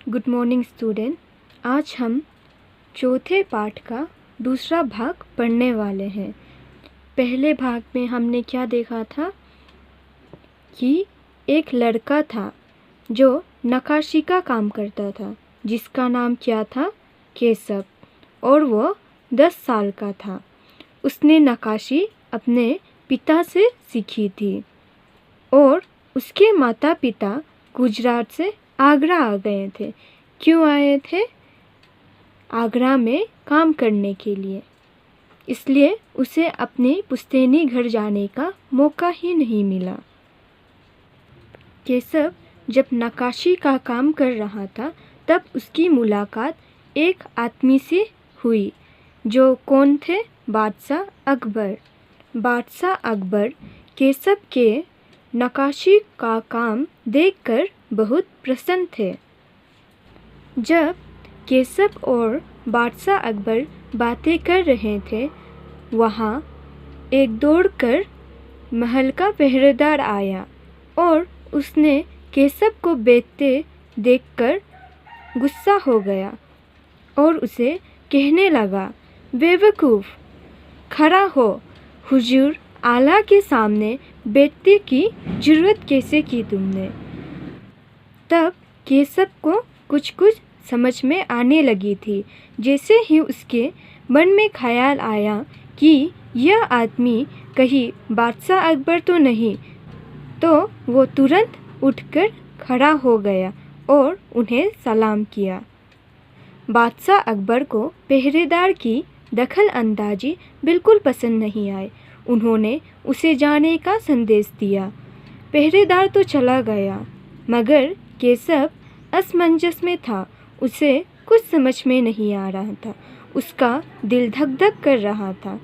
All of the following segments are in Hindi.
Good morning student. आज हम चौथे पाठ का दूसरा भाग पढ़ने वाले हैं। पहले भाग में हमने क्या देखा था कि एक लड़का था जो नक्काशी का काम करता था, जिसका नाम क्या था, केशव, और वो 10 साल का था। उसने नक्काशी अपने पिता से सीखी थी और उसके माता पिता गुजरात से आगरा आ गए थे। क्यों आए थे? आगरा में काम करने के लिए। इसलिए उसे अपने पुश्तैनी घर जाने का मौका ही नहीं मिला। केशव जब नक्काशी का काम कर रहा था तब उसकी मुलाकात एक आदमी से हुई, जो कौन थे? बादशाह अकबर। बादशाह अकबर केशव के नक्काशी का काम देखकर बहुत प्रसन्न थे। जब केशव और बादशाह अकबर बातें कर रहे थे, वहाँ एक दौड़कर महल का पहरेदार आया और उसने केशव को बेचते देखकर गुस्सा हो गया और उसे कहने लगा, बेवकूफ़, खड़ा हो, हुजूर आला के सामने बेचते की जरूरत कैसे की तुमने? तब केशव को कुछ समझ में आने लगी थी। जैसे ही उसके मन में ख्याल आया कि यह आदमी कहीं बादशाह अकबर तो नहीं, तो वो तुरंत उठकर खड़ा हो गया और उन्हें सलाम किया। बादशाह अकबर को पहरेदार की दखल अंदाजी बिल्कुल पसंद नहीं आई। उन्होंने उसे जाने का संदेश दिया। पहरेदार तो चला गया, मगर केशव असमंजस में था। उसे कुछ समझ में नहीं आ रहा था। उसका दिल धक धक कर रहा था।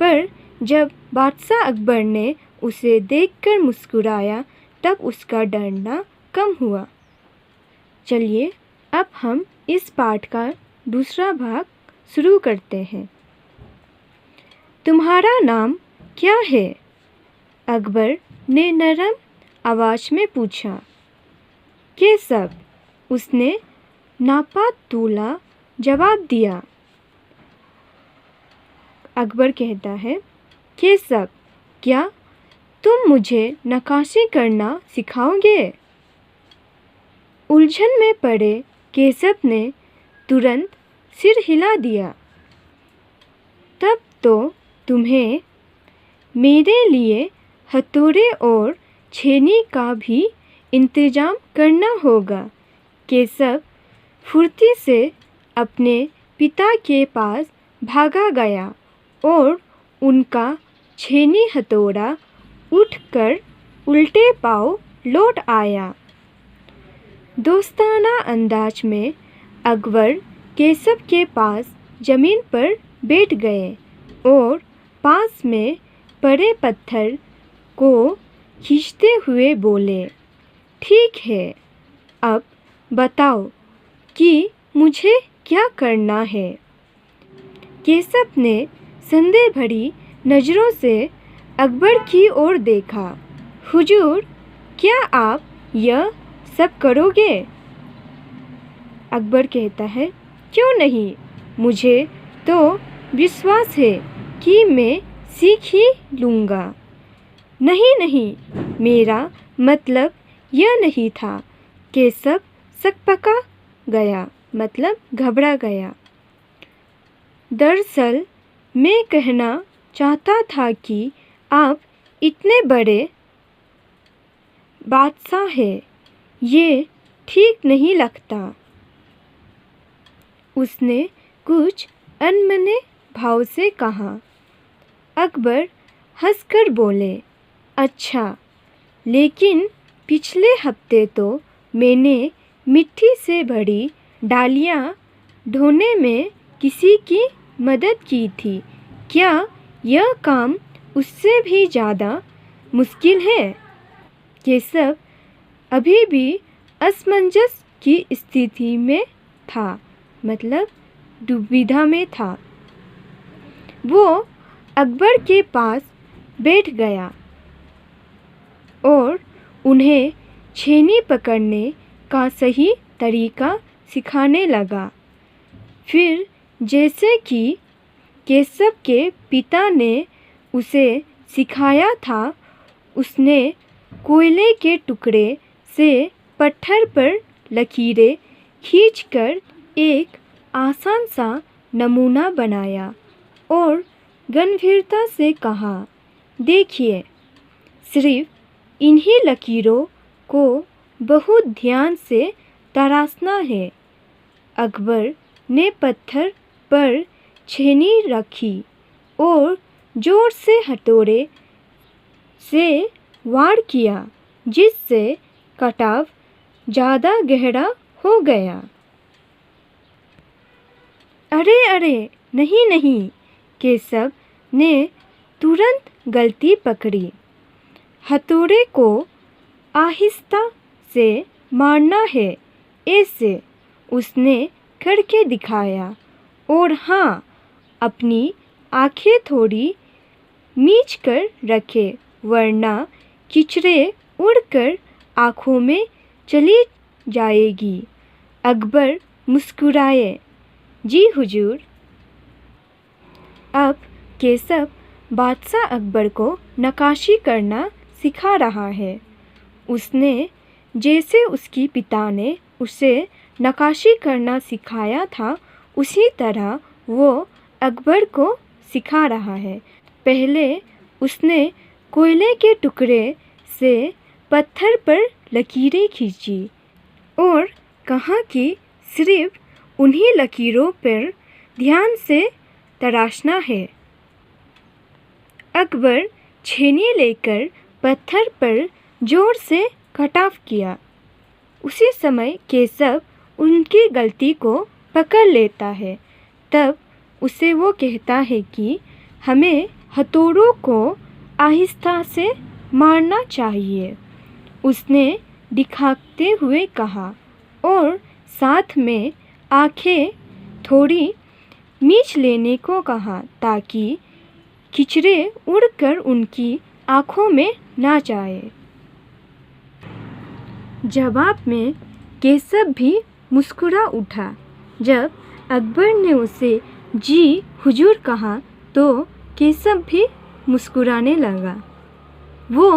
पर जब बादशाह अकबर ने उसे देखकर मुस्कुराया, तब उसका डरना कम हुआ। चलिए अब हम इस पाठ का दूसरा भाग शुरू करते हैं। तुम्हारा नाम क्या है? अकबर ने नरम आवाज में पूछा। केशव, उसने नापा तोला जवाब दिया। अकबर कहता है, केशव, क्या तुम मुझे नक्काशी करना सिखाओगे? उलझन में पड़े केशव ने तुरंत सिर हिला दिया। तब तो तुम्हें मेरे लिए हथौड़े और छेनी का भी इंतजाम करना होगा। केशव फुर्ती से अपने पिता के पास भागा गया और उनका छेनी हथौड़ा उठकर उल्टे पांव लौट आया। दोस्ताना अंदाज में अकबर केशव के पास जमीन पर बैठ गए और पास में पड़े पत्थर को खींचते हुए बोले, ठीक है, अब बताओ कि मुझे क्या करना है? केशव ने संदेह भरी नज़रों से अकबर की ओर देखा। हुजूर, क्या आप यह सब करोगे? अकबर कहता है, क्यों नहीं, मुझे तो विश्वास है कि मैं सीख ही लूँगा। नहीं नहीं, मेरा मतलब यह नहीं था। केशव सकपका गया, मतलब घबरा गया। दरअसल मैं कहना चाहता था कि आप इतने बड़े बादशाह हैं, ये ठीक नहीं लगता। उसने कुछ अनमने भाव से कहा। अकबर हंसकर बोले, अच्छा, लेकिन पिछले हफ्ते तो मैंने मिट्टी से भरी डालियाँ ढोने में किसी की मदद की थी। क्या यह काम उससे भी ज़्यादा मुश्किल है? केशव अभी भी असमंजस की स्थिति में था, मतलब दुविधा में था। वो अकबर के पास बैठ गया और उन्हें छेनी पकड़ने का सही तरीका सिखाने लगा। फिर जैसे कि केशव के पिता ने उसे सिखाया था, उसने कोयले के टुकड़े से पत्थर पर लकीरें खींचकर एक आसान सा नमूना बनाया और गंभीरता से कहा, देखिए, सिर्फ इन्हीं लकीरों को बहुत ध्यान से तराशना है। अकबर ने पत्थर पर छेनी रखी और जोर से हथौड़े से वार किया, जिससे कटाव ज़्यादा गहरा हो गया। अरे अरे, नहीं नहीं, केशव ने तुरंत गलती पकड़ी। हथौड़े को आहिस्ता से मारना है, ऐसे उसने करके दिखाया। और हाँ, अपनी आंखें थोड़ी मीच कर रखे, वरना कीचड़े उड़कर आँखों में चली जाएगी। अकबर मुस्कुराए, जी हुजूर। अब केशव बादशाह अकबर को नक्काशी करना सिखा रहा है। उसने जैसे उसकी पिता ने उसे नक्काशी करना सिखाया था, उसी तरह वो अकबर को सिखा रहा है। पहले उसने कोयले के टुकड़े से पत्थर पर लकीरें खींची और कहा कि सिर्फ उन्हीं लकीरों पर ध्यान से तराशना है। अकबर छेनी लेकर पत्थर पर जोर से कटाव किया। उसी समय केशव उनकी गलती को पकड़ लेता है। तब उसे वो कहता है कि हमें हथौड़ों को आहिस्ता से मारना चाहिए, उसने दिखाते हुए कहा, और साथ में आंखें थोड़ी मीच लेने को कहा, ताकि कीचड़े उड़कर उनकी आँखों में ना जाए। जवाब में केशव भी मुस्कुरा उठा। जब अकबर ने उसे जी हुजूर कहा, तो केशव भी मुस्कुराने लगा। वो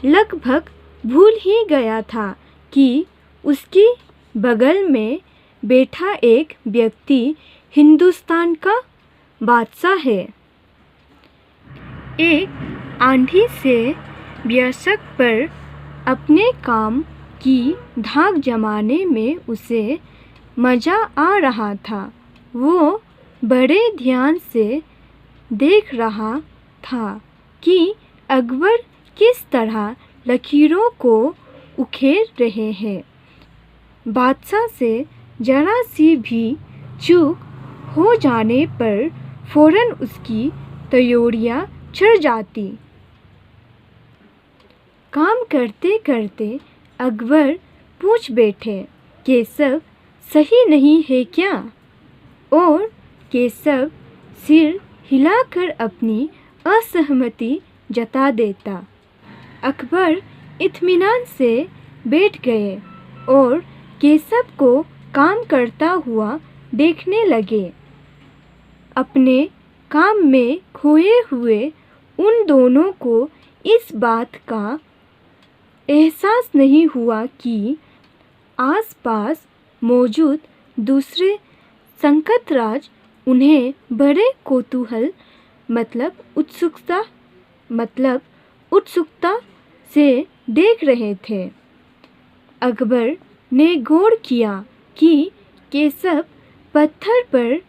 लगभग भूल ही गया था कि उसकी बगल में बैठा एक व्यक्ति हिंदुस्तान का बादशाह है। एक आंधी से वयस्क पर अपने काम की धाक जमाने में उसे मज़ा आ रहा था। वो बड़े ध्यान से देख रहा था कि अकबर किस तरह लकीरों को उखेड़ रहे हैं। बादशाह से जरा सी भी चूक हो जाने पर फौरन उसकी तैयारियां चढ़ जाती। काम करते करते अकबर पूछ बैठे, केशव सही नहीं है क्या? और केशव सिर हिलाकर अपनी असहमति जता देता। अकबर इत्मीनान से बैठ गए और केशव को काम करता हुआ देखने लगे। अपने काम में खोए हुए उन दोनों को इस बात का एहसास नहीं हुआ कि आसपास मौजूद दूसरे संकटराज उन्हें बड़े कौतूहल उत्सुकता से देख रहे थे। अकबर ने गौर किया कि केशव पत्थर पर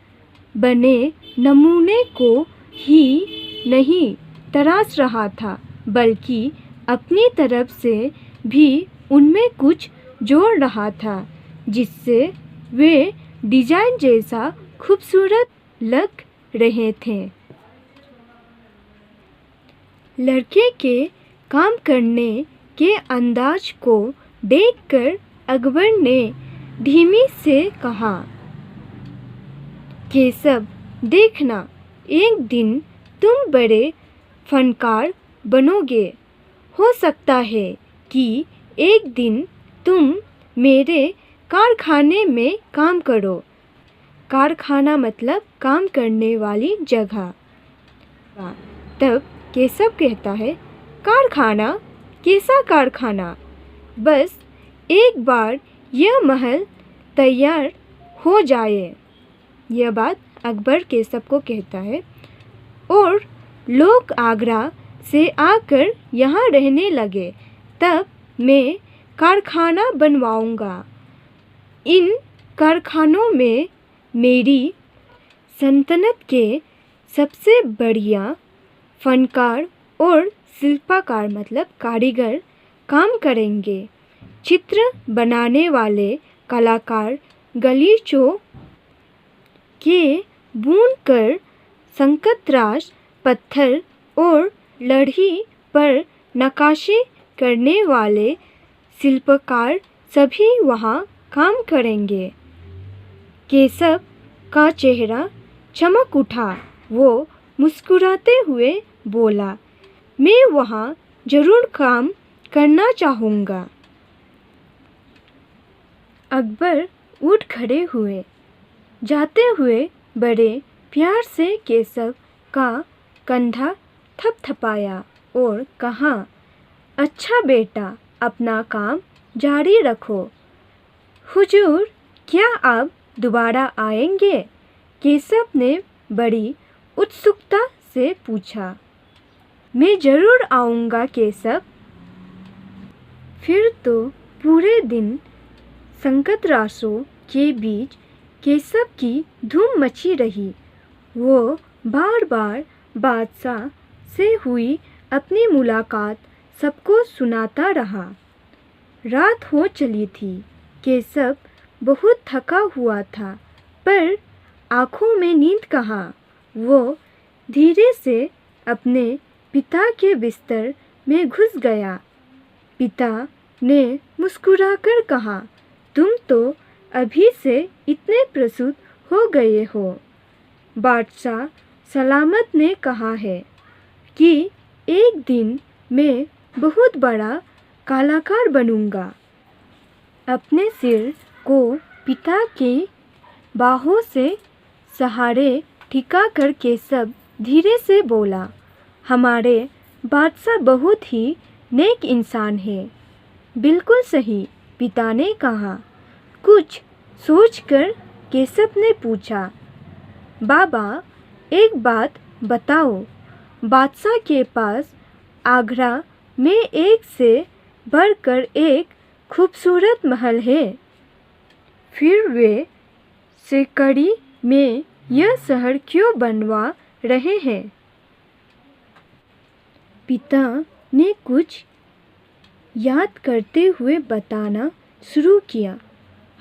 बने नमूने को ही नहीं तराश रहा था, बल्कि अपनी तरफ से भी उनमें कुछ जोड़ रहा था, जिससे वे डिजाइन जैसा खूबसूरत लग रहे थे। लड़के के काम करने के अंदाज को देखकर अकबर ने धीमी से कहा, केशव, देखना, एक दिन तुम बड़े फनकार बनोगे। हो सकता है कि एक दिन तुम मेरे कारखाने में काम करो। कारखाना मतलब काम करने वाली जगह। तब केशव कहता है, कारखाना? कैसा कारखाना? बस एक बार यह महल तैयार हो जाए। यह बात अकबर केशव को कहता है, और लोग आगरा से आकर यहाँ रहने लगे, तब मैं कारखाना बनवाऊंगा। इन कारखानों में मेरी सल्तनत के सबसे बढ़िया फनकार और शिल्पकार मतलब कारीगर काम करेंगे। चित्र बनाने वाले कलाकार गलीचों के बुनकर संकतराश पत्थर और लड़ी पर नक्काशी करने वाले शिल्पकार सभी वहाँ काम करेंगे। केशव का चेहरा चमक उठा। वो मुस्कुराते हुए बोला, मैं वहाँ जरूर काम करना चाहूँगा। अकबर उठ खड़े हुए। जाते हुए बड़े प्यार से केशव का कंधा थपथपाया और कहा, अच्छा बेटा, अपना काम जारी रखो। हुजूर, क्या आप दोबारा आएंगे? केशव ने बड़ी उत्सुकता से पूछा। मैं जरूर आऊँगा केशव। फिर तो पूरे दिन संकतराशों के बीच केशव की धूम मची रही। वो बार बार बादशाह से हुई अपनी मुलाकात सबको सुनाता रहा। रात हो चली थी। केशव बहुत थका हुआ था, पर आँखों में नींद कहाँ। वो धीरे से अपने पिता के बिस्तर में घुस गया। पिता ने मुस्कुराकर कहा, तुम तो अभी से इतने प्रसूत हो गए हो। बादशाह सलामत ने कहा है कि एक दिन मैं बहुत बड़ा कलाकार बनूंगा। अपने सिर को पिता की बाहों से सहारे टिका कर केशव धीरे से बोला, हमारे बादशाह बहुत ही नेक इंसान है। बिल्कुल सही, पिता ने कहा। कुछ सोचकर केशव ने पूछा, बाबा एक बात बताओ, बादशाह के पास आगरा में एक से बढ़कर एक खूबसूरत महल है, फिर वे सिकड़ी में यह शहर क्यों बनवा रहे हैं? पिता ने कुछ याद करते हुए बताना शुरू किया।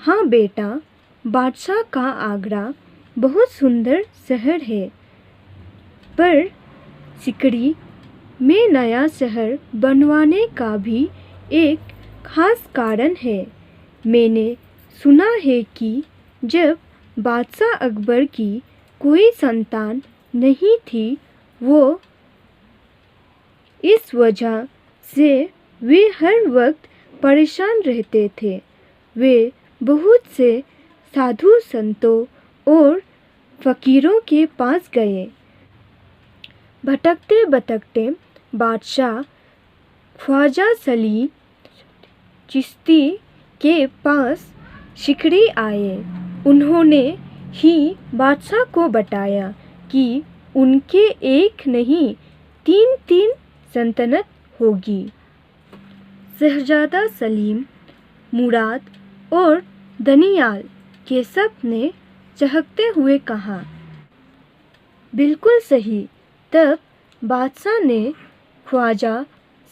हाँ बेटा, बादशाह का आगरा बहुत सुंदर शहर है, पर सिकड़ी में नया शहर बनवाने का भी एक खास कारण है। मैंने सुना है कि जब बादशाह अकबर की कोई संतान नहीं थी, वो इस वजह से वे हर वक्त परेशान रहते थे। वे बहुत से साधु संतों और फकीरों के पास गए। भटकते भटकते बादशाह ख्वाजा सलीम चिश्ती के पास सिकड़ी आए। उन्होंने ही बादशाह को बताया कि उनके एक नहीं 3 सल्तनत होगी। शहजादा सलीम, मुराद और दनियाल, केशव ने चहकते हुए कहा। बिल्कुल सही। तब बादशाह ने ख्वाजा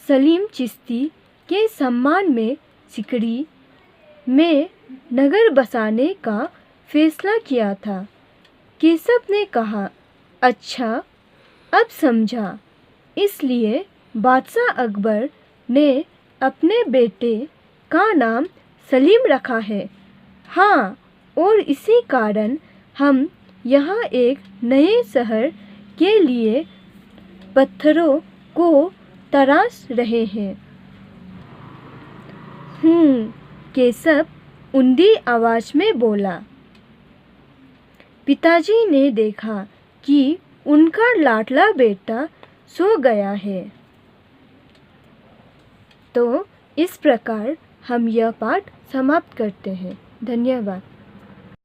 सलीम चिश्ती के सम्मान में सिकड़ी में नगर बसाने का फैसला किया था। केशव ने कहा, अच्छा, अब समझा। इसलिए बादशाह अकबर ने अपने बेटे का नाम सलीम रखा है। हाँ, और इसी कारण हम यहाँ एक नए शहर के लिए पत्थरों को तराश रहे हैं। केशव ऊंधी आवाज में बोला। पिताजी ने देखा कि उनका लाडला बेटा सो गया है। तो इस प्रकार हम यह पाठ समाप्त करते हैं। धन्यवाद।